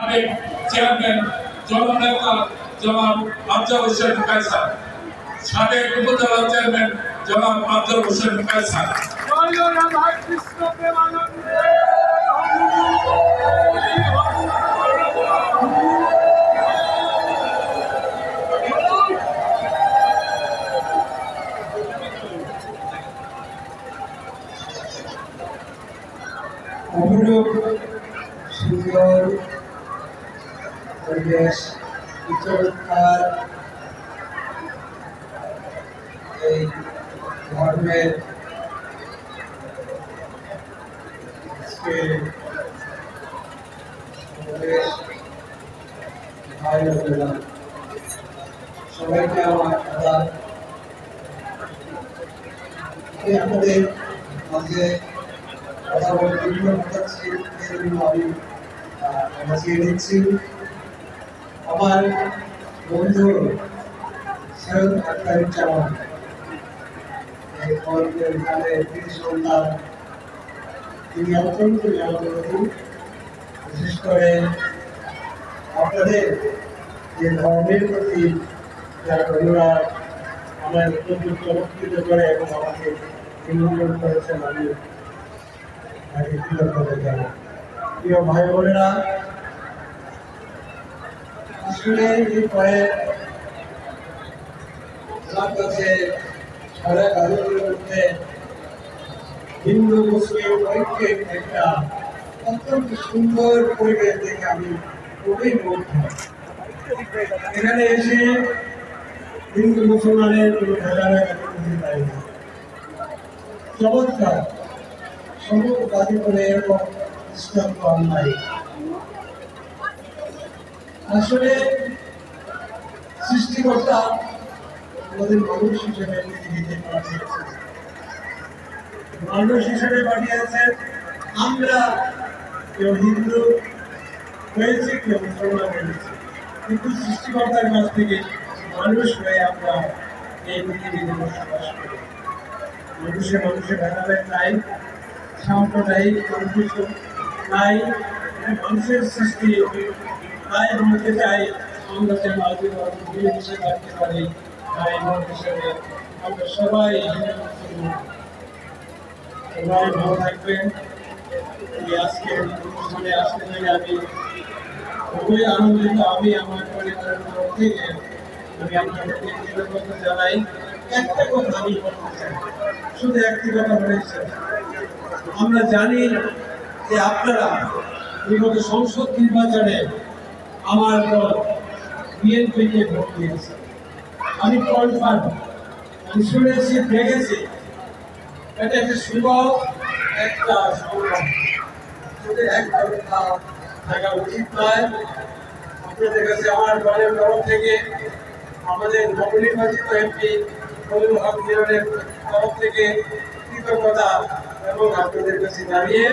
সাবেক চেয়ারম্যান জননেতা জনাব আফজাল হোসেন কায়সার, সাবেক উপজেলা চেয়ারম্যান জনাব আফজাল হোসেন কায়সার। অপরূপ সুন্দর পরিবেশ, চমৎকার এই ধর্মের ভাই বোনেরা, সবাইকে আমার আদাব। আপনাদের মাঝে কথা বলে বিভিন্ন ঘটাচ্ছি, আমি বাঁচিয়ে নিচ্ছি। আমার বন্ধু সৈয়দ আখতারুজ্জামান এই গল্পের গানে তিনি সন্তান, তিনি অত্যন্ত জনপ্রিয়। বিশেষ করে আপনাদের যে ধর্মের প্রতি যারা অনুরাগ আমার অত্যন্ত চমৎকৃত করে এবং আমাকে নিমন্ত্রণ করেছেন, আমি তাকে কৃতজ্ঞতা জানাই। প্রিয় ভাই বোনেরা, আসলে এই কয়েক আমার কাছে সারা কাজের মধ্যে হিন্দু মুসলিম ঐক্যের একটা অত্যন্ত সুন্দর পরিবেশ দেখে আমি খুবই মুগ্ধ। এখানে এসে হিন্দু মুসলমানের কোনো ভেদাভেদ খুঁজে পাই না। চমৎকার সমবাদী করে এরকম দৃষ্টান্ত নাই। আসলে সৃষ্টিকর্তা আমাদের মানুষ হিসেবে পৃথিবীতে পাঠিয়েছেন, মানুষ হিসেবে পাঠিয়েছেন। আমরা কেউ হিন্দু হয়েছি, কেউ মুসলমান হয়েছি, কিন্তু সৃষ্টিকর্তার কাছ থেকে মানুষ হয়ে আমরা এই পৃথিবীতে বসবাস করি। মানুষের ভেদাভেদ নাই, সাম্প্রদায়িক কিছু নাই, মানুষের সৃষ্টি। তাই বলতে চাই, আমরা যেন মিলেমিশে থাকতে পারি ভাই বোন হিসেবে। আমরা সবাই সবাই ভালো থাকবেন। আজকের অনুষ্ঠানে আসতে পেরে আমি খুবই আনন্দিত। আমি আমার পরিবারের তরফ থেকে আমি আপনাদেরকে কৃতজ্ঞতা জানাই। একটা কথা আমি বলতে চাই, শুধু একটি কথা বলেছে, আমরা জানি যে আপনারা বিগত সংসদ নির্বাচনে আমার দল বিএনপিকে ভোট দিয়েছে। আমি কনফার্ম, আমি শুনেছি, দেখেছি, এটা একটা শুভ একটা সংগ্রাম। শুধু একটা থাকা উচিত নয়। আপনাদের কাছে আমার দলের তরফ থেকে, আমাদের নবনির্বাচিত এমপি ফজলুল হক মিলনের তরফ থেকে কৃতজ্ঞতা এবং আপনাদের কাছে দাঁড়িয়ে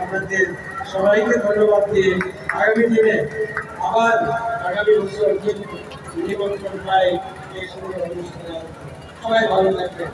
আমাদের সবাইকে ধন্যবাদ দিয়ে আগামী দিনে আবার আগামী বছর নিমন্ত্রণ পাই এই সুন্দর অনুষ্ঠানে। সবাই ভালো থাকবেন।